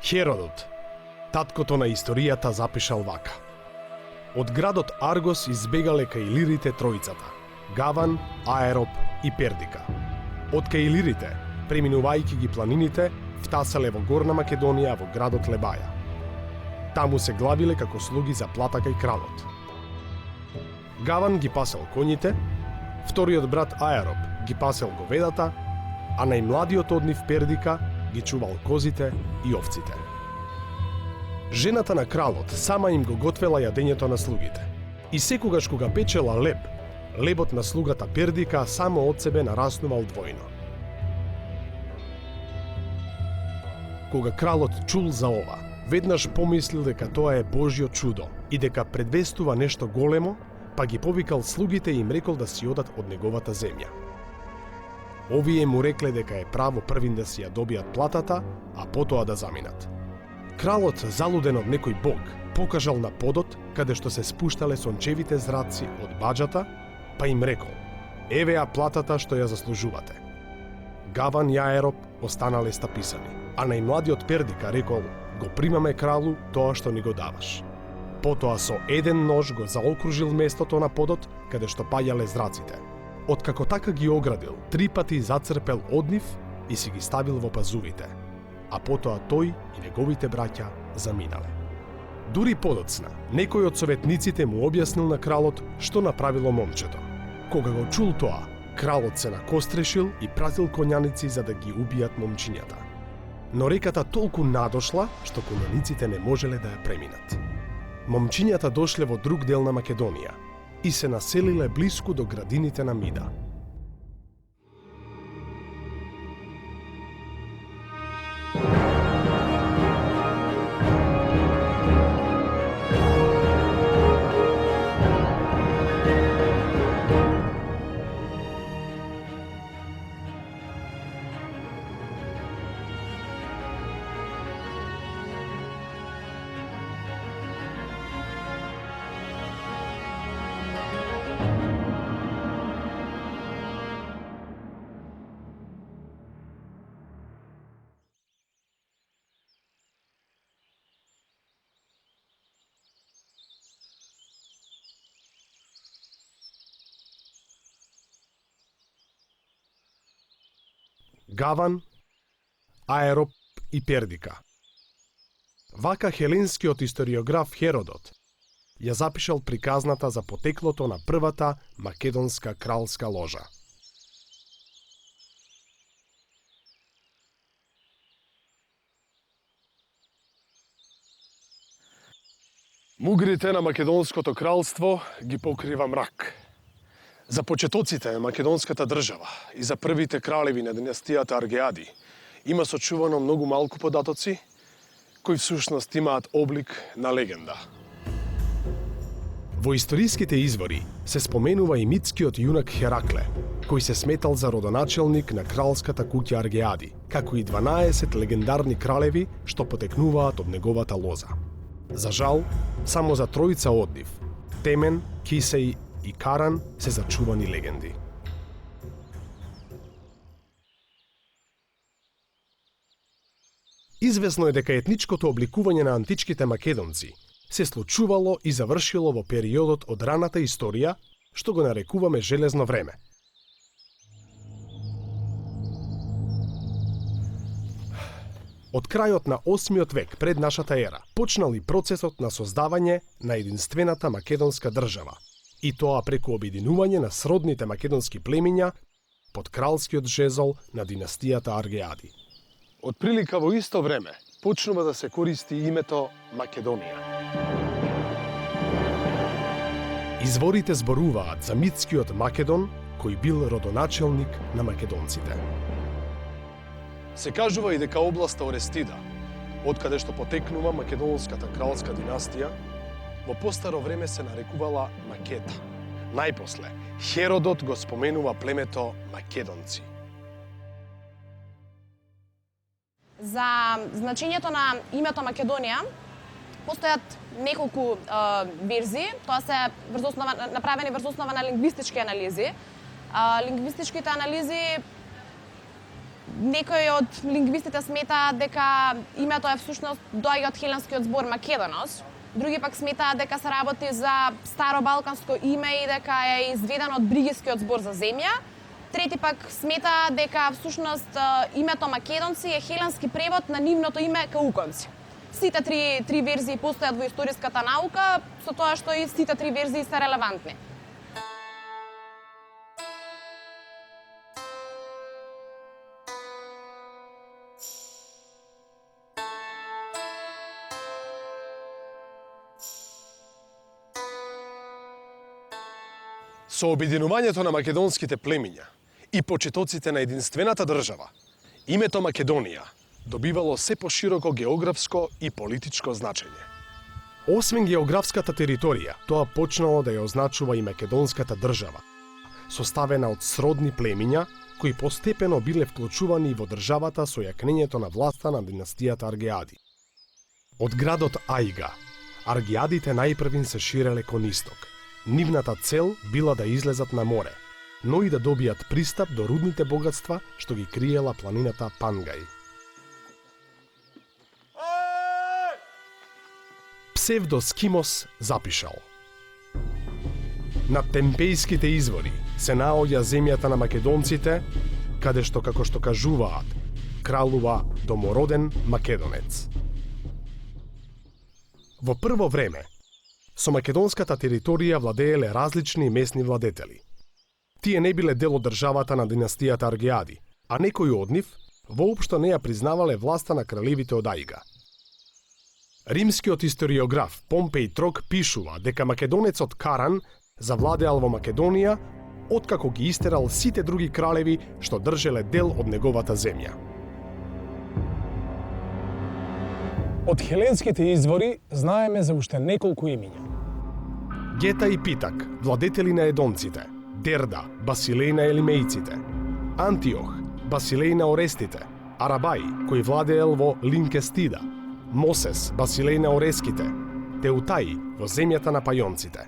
Херодот, таткото на историјата, запишал вака. Од градот Аргос избегале кај илирите тројцата – Гаван, Аероп и Пердика. Од кај илирите, преминувајќи ги планините, втасале во Горна Македонија во градот Лебаја. Таму се главиле како слуги за плата кај кралот. Гаван ги пасел коњите, вториот брат Аероп ги пасел говедата, а најмладиот од нив Пердика ги чувал козите и овците. Жената на кралот сама им го готвела јадењето на слугите. И секогаш кога печела леб, лебот на слугата Пердика само од себе нараснувал двојно. Кога кралот чул за ова, веднаш помислил дека тоа е Божјо чудо и дека предвестува нешто големо, па ги повикал слугите и им рекол да си одат од неговата земја. Овие му рекле дека е право првин да си ја добијат платата, а потоа да заминат. Кралот, залуден од некој бог, покажал на подот каде што се спуштале сончевите зраци од баџата, па им рекол: еве ја платата што ја заслужувате. Гаван и Аероп останале стаписани, а најмладиот Пердика рекол: го примаме кралу тоа што ни го даваш. Потоа со еден нож го заокружил местото на подот каде што паѓале зраците. Откако така ги оградил, 3 пати зацрпел од нив и си ги ставил во пазувите, а потоа тој и неговите браќа заминале. Дури подоцна, некој од советниците му објаснил на кралот што направило момчето. Кога го чул тоа, кралот се накострешил и пратил коњаници за да ги убијат момчињата. Но реката толку надошла, што коњаниците не можеле да ја преминат. Момчињата дошле во друг дел на Македонија и се населиле блиску до градините на Мида. Гаван, Аероп и Пердика. Вака хеленскиот историограф Херодот ја запишал приказната за потеклото на првата македонска кралска ложа. Мугрите на македонското кралство ги покрива мрак. За почетоците на македонската држава и за првите кралеви на династијата Аргеади има сочувано многу малку податоци, кои всушност имаат облик на легенда. Во историските извори се споменува и митскиот јунак Херакле, кој се сметал за родоначелник на кралската куќа Аргеади, како и 12 легендарни кралеви што потекнуваат од неговата лоза. За жал, само за тројца од нив, Темен, Кисеј и Каран, се зачувани легенди. Известно е дека етничкото обликување на античките македонци се случувало и завршило во периодот од раната историја, што го нарекуваме железно време. Од крајот на 8 век пред нашата ера почнал и процесот на создавање на единствената македонска држава, и тоа преку обединување на сродните македонски племиња под кралскиот жезол на династијата Аргеади. Од прилика во исто време почнува да се користи името Македонија. Изворите зборуваат за митскиот Македон, кој бил родоначелник на македонците. Се кажува и дека областа Орестида, од каде што потекнува македонската кралска династија, во постаро време се нарекувала Макета. Најпосле, Херодот го споменува племето македонци. За значењето на името Македонија постојат неколку верзии, тоа се направени врз основа на лингвистички анализи. Лингвистичките анализи некои од лингвистите сметаат дека името е всушност доаѓа од хеленскиот збор Македонос, други пак сметаат дека се работи за старобалканско име и дека е изведено од бригискиот збор за земја. Трети пак сметаат дека всушност името Македонци е хеленски превод на нивното име Кауконци. Сите три верзии постојат во историската наука, со тоа што и сите три верзии се релевантни. Со обединувањето на македонските племиња и почетоците на единствената држава, името Македонија добивало се пошироко географско и политичко значење. Освен географската територија, тоа почнало да ја означува и македонската држава, составена од сродни племиња кои постепено биле вклучувани во државата со јакнењето на власта на династијата Аргеади. Од градот Аига, Аргеадите најпрвин се ширеле кон исток. Нивната цел била да излезат на море, но и да добијат пристап до рудните богатства што ги криела планината Пангај. Псевдоскимос запишал: на темпејските извори се наоѓа земјата на македонците, каде што, како што кажуваат, кралува домороден македонец. Во прво време, со македонската територија владееле различни местни владетели. Тие не биле дел од државата на династијата Аргеади, а некои од нив воопшто не ја признавале власта на кралевите од Аига. Римскиот историограф Помпеј Трок пишува дека македонецот Каран завладеал во Македонија откако ги истерал сите други кралеви што држеле дел од неговата земја. Од хеленските извори знаеме за уште неколку имиња. Гета и Питак, владетели на едонците, Дерда, басилеј на елимејците, Антиох, басилеј на орестите, Арабај, кој владеел во Линкестида, Мосес, басилеј на ореските, Теутај во земјата на пајонците.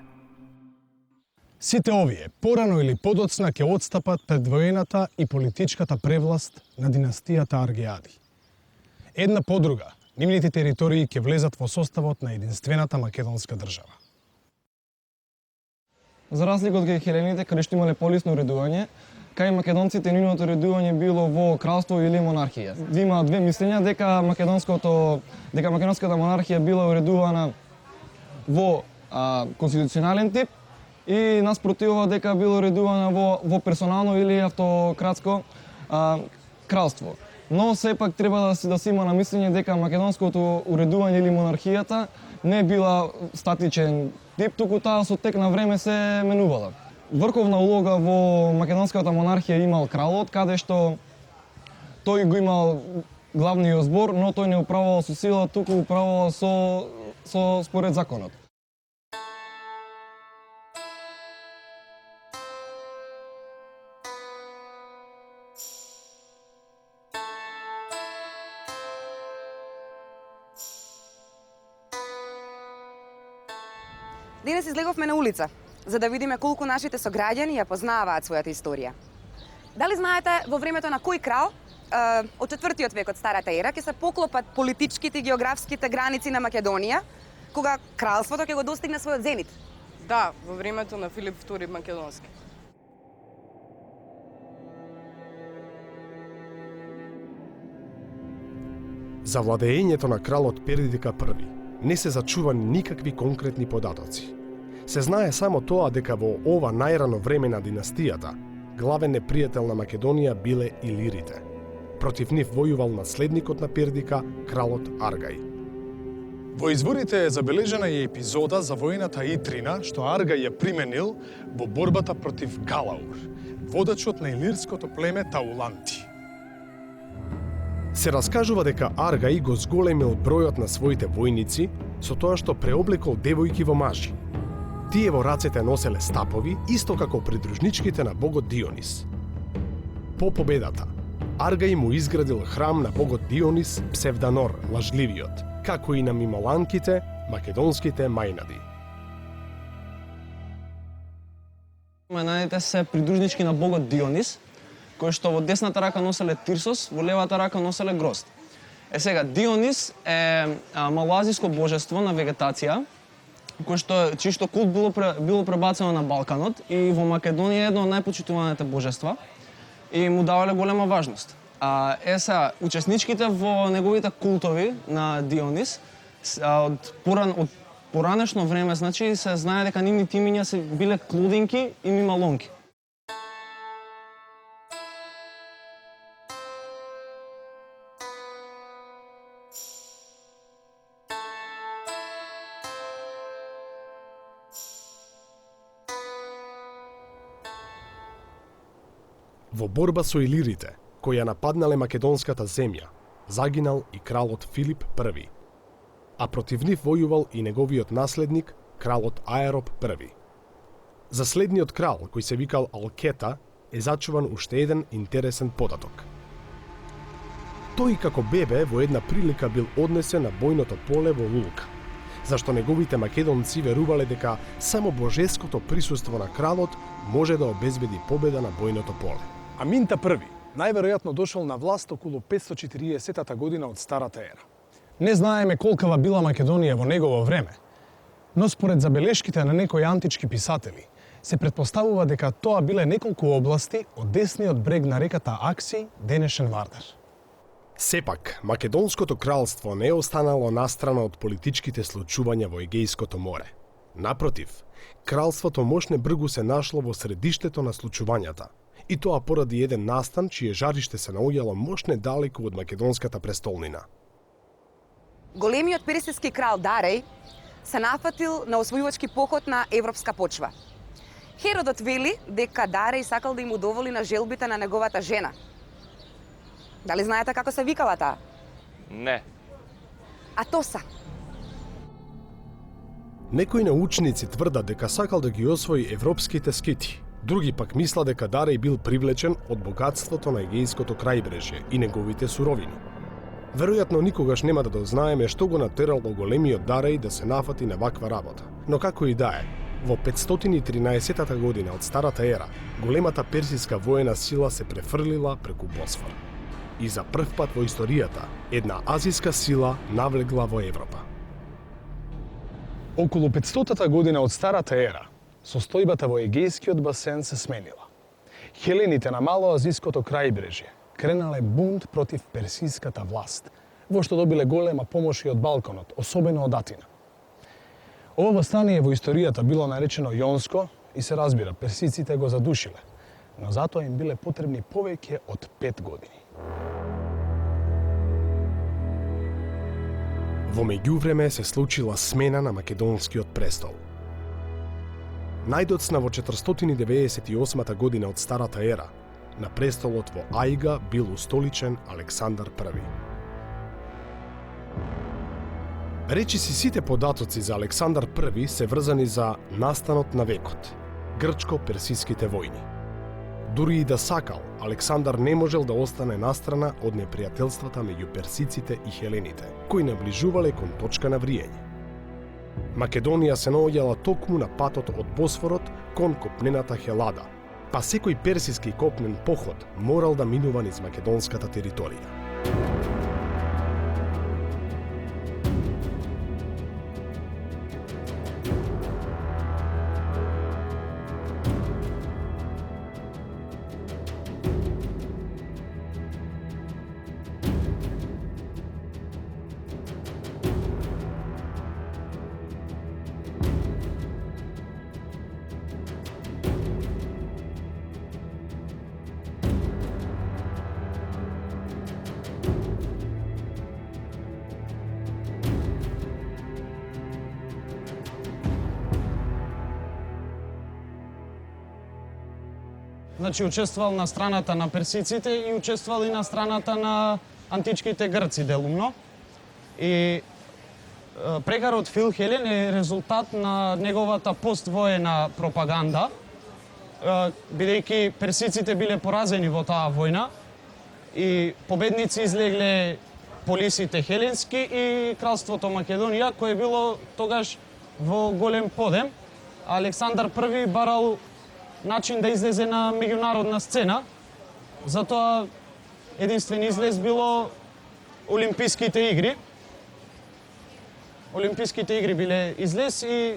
Сите овие, порано или подоцна, ќе отстапат пред воената и политичката превласт на династијата Аргеади. Една по друга, нивните територии ќе влезат во составот на единствената македонска држава. За разлика од хелените, каде што имале полисно уредување, кај македонците нивното уредување било во кралство или монархија. Има две мислења дека македонската монархија била уредувана во конституционален тип и наспротивно дека била уредувана во персонално или автократско кралство. Но сепак треба да се има на мислење дека македонското уредување или монархијата не била статичен тип, туку таа со тек на време се менувала. Врховна улога во македонската монархија имал кралот, каде што тој го имал главниот збор, но тој не управувал со сила, туку управувал со според законот. Денес излеговме на улица, за да видиме колку нашите сограѓани ја познаваат својата историја. Дали знаете во времето на кој крал од 4-тиот век од Старата ера ќе се поклопат политичките и географските граници на Македонија, кога кралството ќе го достигне својот зенит? Да, во времето на Филип II Македонски. За владеењето на кралот Пердика I не се зачувани никакви конкретни податоци. Се знае само тоа дека во ова најрано време на династијата, главен непријател на Македонија биле илирите. Против нив војувал наследникот на Пердика, кралот Аргај. Во изворите е забележена и епизода за војната Итрина, што Аргај ја применил во борбата против Галаур, водачот на илирското племе Тауланти. Се раскажува дека Аргај го зголемил бројот на своите војници со тоа што преоблекол девојки во мажи. Тие во рацете носеле стапови, исто како придружничките на богот Дионис. По победата, Аргај му изградил храм на богот Дионис, Псевданор, лажливиот, како и на мимоланките, македонските мајнади. Мајнадите се придружнички на богот Дионис, кои што во десната рака носеле Тирсос, во левата рака носеле грозд. Сега, Дионис е малоазиско божество на вегетација, чишто култ било пребацено на Балканот и во Македонија е едно од најпочитуваните божества и му давале голема важност. Учесничките во неговите култови на Дионис од поранешно време, значи, се знае дека нивните имиња се биле Клудинки и Мималонки. Во борба со илирите, кои ја нападнале македонската земја, загинал и кралот Филип I, а против нив војувал и неговиот наследник, кралот Аероп I. За следниот крал, кој се викал Алкета, е зачуван уште еден интересен податок. Тој како бебе во една прилика бил однесен на бојното поле во Лулка, зашто неговите македонци верувале дека само божеското присуство на кралот може да обезбеди победа на бојното поле. Аминта I најверојатно дошол на власт околу 540 година од Старата ера. Не знаеме колкава била Македонија во негово време, но според забелешките на некои антички писатели, се претпоставува дека тоа биле неколку области од десниот брег на реката Акси, денешен Вардар. Сепак, Македонското кралство не е останало настрана од политичките случувања во Егејското море. Напротив, кралството Мошне бргу се нашло во средиштето на случувањата, и тоа поради еден настан чие жариште се наоѓало мошне далеку од македонската престолнина. Големиот персиски крал Дареј се нафатил на освојувачки поход на европска почва. Херодот вели дека Дареј сакал да им удоволи на желбите на неговата жена. Дали знаете како се викала таа? Не. Атоса. Некои научници тврдат дека сакал да ги освои европските скити. Други пак мислат дека Дареј бил привлечен од богатството на Егејското крајбрежје и неговите суровини. Веројатно никогаш нема да дознаеме што го натерало големиот Дареј да се нафати на ваква работа. Но како и да е, во 513 година од Старата ера, големата персиска воена сила се префрлила преку Босфор. И за прв пат во историјата, една азиска сила навлегла во Европа. Околу 500 година од Старата ера, состојбата во Егејскиот басен се сменила. Хелените на малоазиското крајбрежје кренале бунт против персиската власт, во што добиле голема помош и од Балканот, особено од Атина. Ова востание во историјата било наречено Јонско и се разбира, персиците го задушиле, но затоа им биле потребни повеќе од 5 години. Во меѓувреме се случила смена на македонскиот престол. Најдоцна во 498 година од Старата ера, на престолот во Ајга бил устоличен Александар I. Речиси сите податоци за Александар I се врзани за настанот на векот, грчко-персиските војни. Дури и да сакал, Александар не можел да остане настрана од непријателствата меѓу персиците и хелените, кои наближувале кон точка на вриење. Македонија се наоѓала токму на патот од Босфорот кон копнената Хелада, па секој персиски копнен поход морал да минува низ македонската територија. Значи, учествувал на страната на персиците и учествувал и на страната на античките грци делумно. И прегарот Фил Хелен е резултат на неговата поствоена пропаганда, бидејќи персиците биле поразени во таа војна и победници излегле полисите хеленски и кралството Македонија, кое било тогаш во голем подем. Александар I барал начин да излезе на меѓународна сцена затоа единствен излез било Олимписките игри. Олимписките игри биле излез и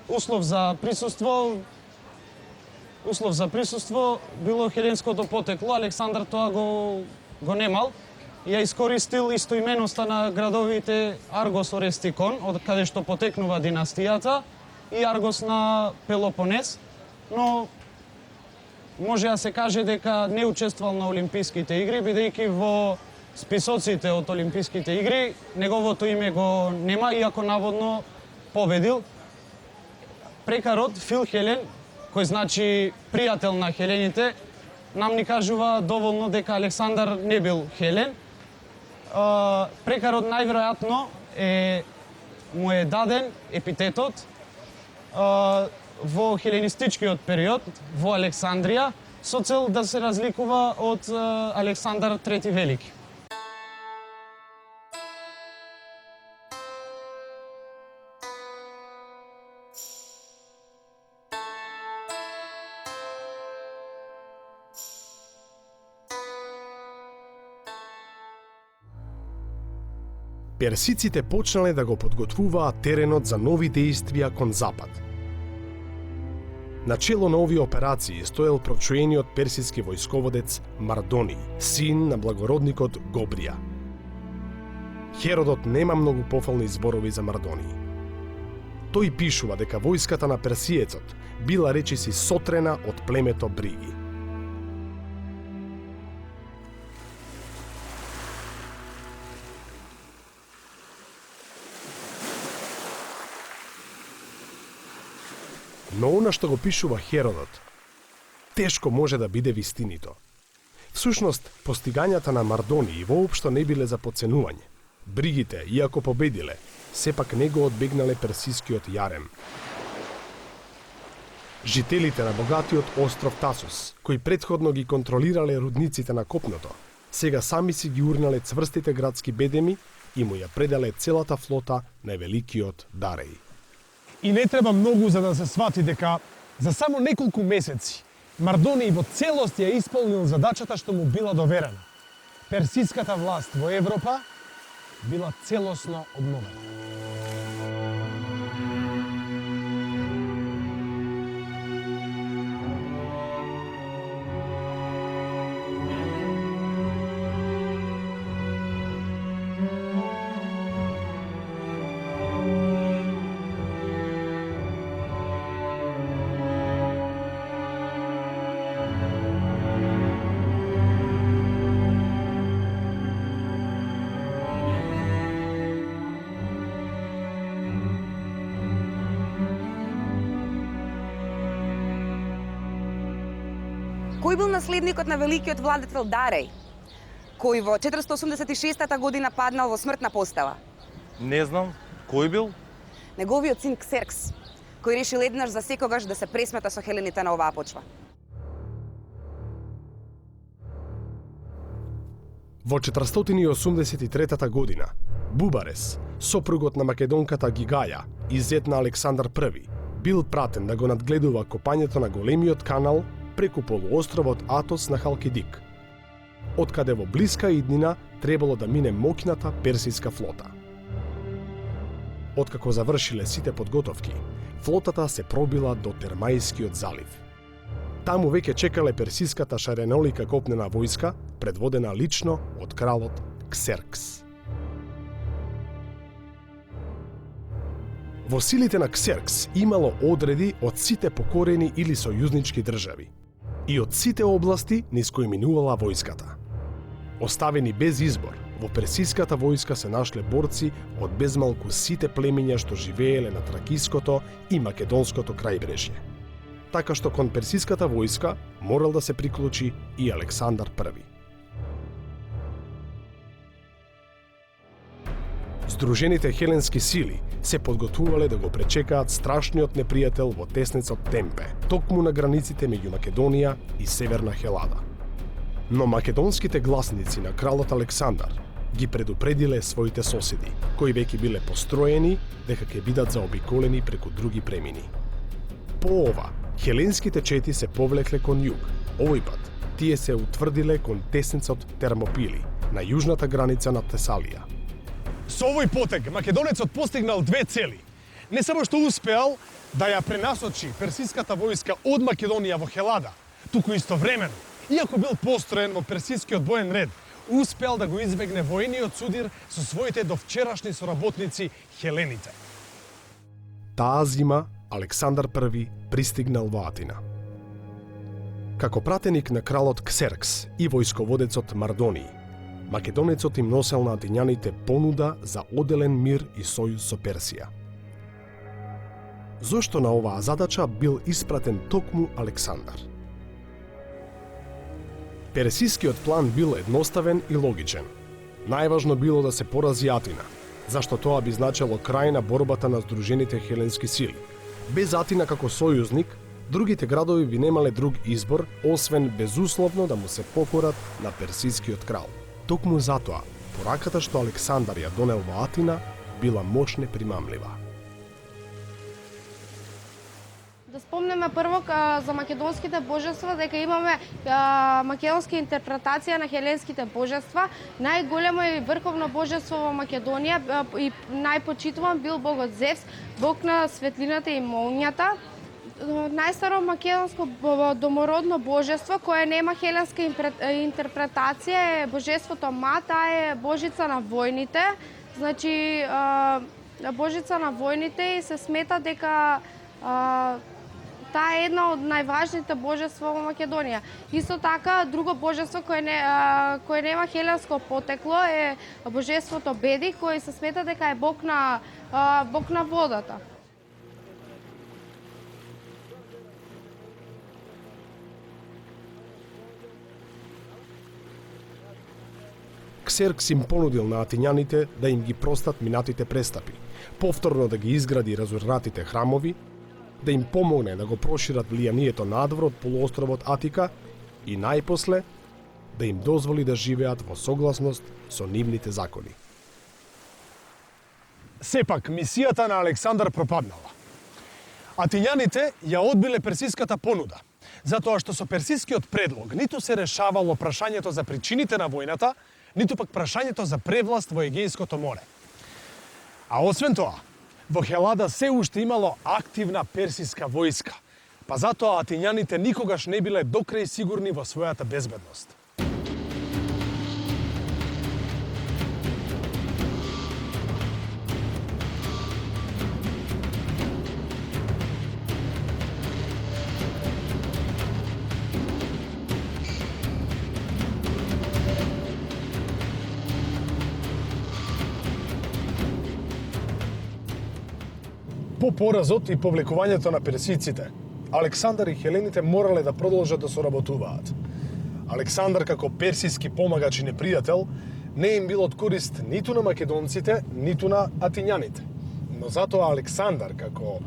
услов за присуство било хеленското потекло. Александар тоа го немал и ја искористил истоименоста на градовите Аргос Орестикон, од каде што потекнува династијата, и Аргос на Пелопонес, но може да се каже дека не учествувал на Олимписките игри, бидејќи во списоците од Олимписките игри неговото име го нема, иако наводно победил. Прекарот Фил Хелен, кој значи пријател на хелените, нам ни кажува доволно дека Александар не бил хелен. Прекарот најверојатно му е даден епитетот во хеленистичкиот период во Александрија со цел да се разликува од Александар Трети Велики. Персиците почнале да го подготвуваат теренот за нови дејствија кон запад. Начело на овие операции стоел прочуениот персиски војсководец Мардони, син на благородникот Гобрија. Херодот нема многу пофални зборови за Мардони. Тој пишува дека војската на персиецот била речиси сотрена од племето Бриги. Но она што го пишува Херодот, тешко може да биде вистинито. Всушност, постигањата на Мардони воопшто не биле за подценување. Бригите, иако победиле, сепак не го одбегнале персискиот јарем. Жителите на богатиот остров Тасус, кои претходно ги контролирале рудниците на копното, сега сами си ги урнале цврстите градски бедеми и му ја предале целата флота на великиот Дареј. И не треба многу за да се свати дека за само неколку месеци Мардони во целост ја исполнил задачата што му била доверена. Персиската власт во Европа била целосно обновена. Кој бил наследникот на великиот владетел Дареј, кој во 486 година паднал во смртна постела? Не знам, кој бил? Неговиот син Ксеркс, кој решил еднаш за секогаш да се пресмета со хелените на оваа почва. Во 483 година, Бубарес, сопругот на македонката Гигаја и зет на Александар I, бил пратен да го надгледува копањето на големиот канал преку полуостровот Атос на Халкидик, откаде во блиска иднина требало да мине моќната персиска флота. Откако завршиле сите подготовки, флотата се пробила до Термајскиот залив. Таму веќе чекале персиската шаренолика копнена војска, предводена лично од кралот Ксеркс. Во силите на Ксеркс имало одреди од сите покорени или сојузнички држави и од сите области низ кои минувала војската. Оставени без избор, во персиската војска се нашле борци од безмалку сите племиња што живееле на Тракиското и Македонското крајбрежје. Така што кон персиската војска морал да се приклучи и Александар I. Здружените хеленски сили се подготвувале да го пречекаат страшниот непријател во тесницот Темпе, токму на границите меѓу Македонија и Северна Хелада. Но македонските гласници на кралот Александар ги предупредиле своите соседи, кои веќе биле построени дека ќе бидат заобиколени преку други премини. По ова, хеленските чети се повлекле кон југ, овој пат Тие се утврдиле кон тесницот Термопили, на јужната граница на Тесалија. Со овој потег македонецот постигнал две цели. Не само што успеал да ја пренасочи персиската војска од Македонија во Хелада, туку истовремено, иако бил построен во персискиот боен ред, успеал да го избегне војниот судир со своите довчерашни соработници хелените. Таа зима Александар I пристигнал во Атина. Како пратеник на кралот Ксеркс и војсководецот Мардонии, македонецот им носел на атињаните понуда за оделен мир и сојуз со Персија. Зошто на оваа задача бил испратен токму Александар? Персискиот план бил едноставен и логичен. Најважно било да се порази Атина, зашто тоа би значело крај на борбата на здружените хеленски сили. Без Атина како сојузник, другите градови би немале друг избор, освен безусловно да му се покорат на персискиот крал. Токму затоа, пораката што Александар ја донел во Атина била мощно примамлива. Да спомнеме прво за македонските божества, дека имаме македонска интерпретација на хеленските божества. Најголемо и врховно божество во Македонија и најпочитуван бил богот Зевс, бог на светлината и молњата. Најстаро македонско домородно божество кое нема хеленска интерпретација е божеството Ма, таа е божица на војните. Значи, божица на војните и се смета дека таа е една од најважните божества во Македонија. Исто така, друго божество кое нема хеленско потекло е божеството Беди, кој се смета дека е бог на водата. Ксеркс им понудил на атињаните да им ги простат минатите престапи, повторно да ги изгради разурнатите храмови, да им помогне да го прошират влијанието надвор од полуостровот Атика и најпосле да им дозволи да живеат во согласност со нивните закони. Сепак, мисијата на Александар пропаднала. Атињаните ја одбиле персиската понуда, затоа што со персискиот предлог ниту се решавало прашањето за причините на војната, ниту пак прашањето за превласт во Егејското море. А освен тоа, во Хелада се уште имало активна персиска војска, па затоа атињаните никогаш не биле докрај сигурни во својата безбедност. По поразот и повлекувањето на персиците, Александар и хелените морале да продолжат да соработуваат. Александар како персиски помагач и непријател не им бил од корист ниту на македонците, ниту на атињаните. Но затоа Александар како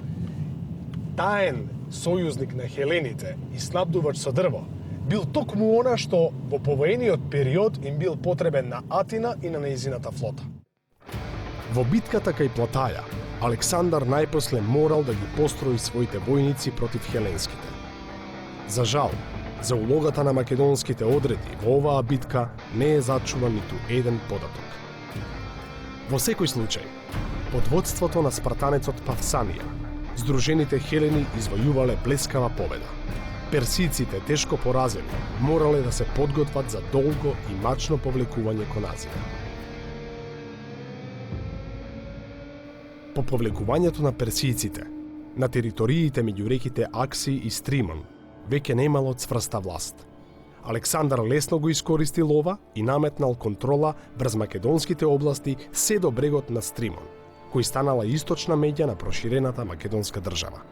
таен сојузник на хелените и снабдувач со дрво, бил токму она што во повоениот период им бил потребен на Атина и на нејзината флота. Во битката кај Платаја, Александар најпосле морал да ги построи своите војници против хеленските. За жал, за улогата на македонските одреди во оваа битка не е зачуван ниту еден податок. Во секој случај, под водството на спартанецот Павсанија, здружените хелени извојувале блескава победа. Персиците, тешко поразени, морале да се подготват за долго и мачно повлекување кон Азија. По повлекувањето на персијците, на териториите меѓу реките Акси и Стримон, веќе немало цврста власт. Александар лесно го искористил ова и наметнал контрола врз македонските области се до брегот на Стримон, кој станала источна меѓа на проширената македонска држава.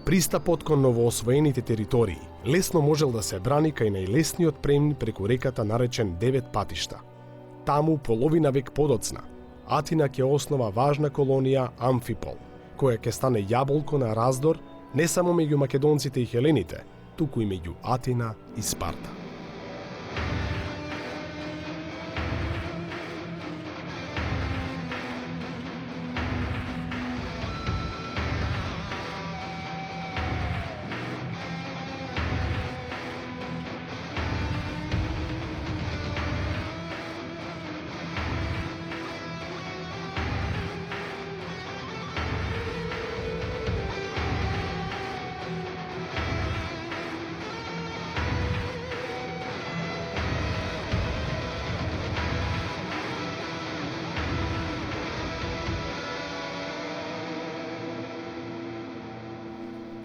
Пристапот кон новоосвоените територии лесно можел да се брани кај најлесниот премин преку реката наречен Девет патишта. Таму половина век подоцна Атина ќе основа важна колонија Амфипол, која ќе стане јаболко на раздор не само меѓу македонците и хелените, туку и меѓу Атина и Спарта.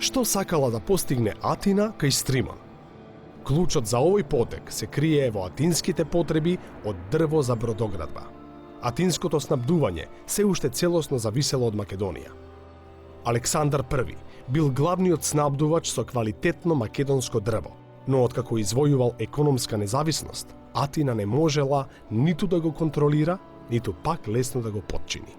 Што сакала да постигне Атина кај Стримон? Клучот за овој потек се крие во атинските потреби од дрво за бродоградба. Атинското снабдување се уште целосно зависело од Македонија. Александар I бил главниот снабдувач со квалитетно македонско дрво, но откако извојувал економска независност, Атина не можела ниту да го контролира, ниту пак лесно да го подчини.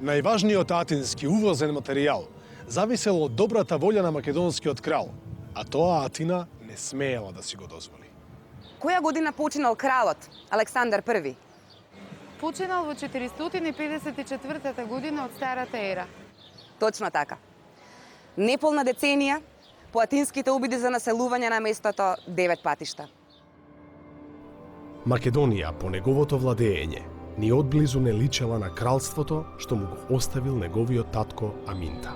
Најважниот атински увозен материјал зависел од добрата волја на македонскиот крал, а тоа Атина не смеела да си го дозволи. Која година починал кралот Александар I? Починал во 454 година од Старата ера. Точно така. Неполна деценија по атинските обиди за населување на местото 9 патишта. Македонија по неговото владеење ни одблизу не личела на кралството што му го оставил неговиот татко Аминта.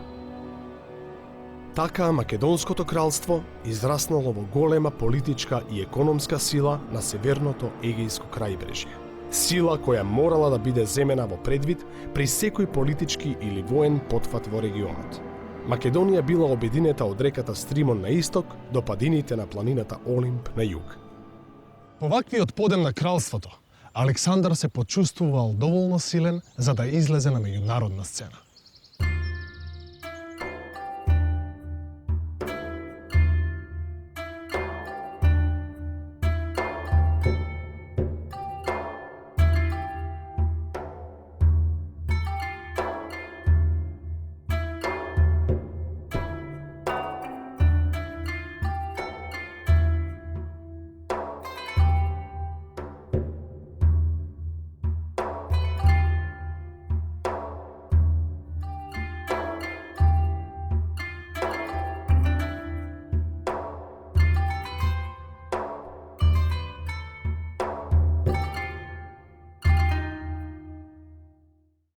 Така Македонското кралство израснало во голема политичка и економска сила на северното Егејско крајбрежје. Сила која морала да биде земена во предвид при секој политички или воен потфат во регионот. Македонија била обединета од реката Стримон на исток до падините на планината Олимп на југ. По ваквиот подем на кралството, Александар се почувствувал доволно силен за да излезе на меѓународна сцена.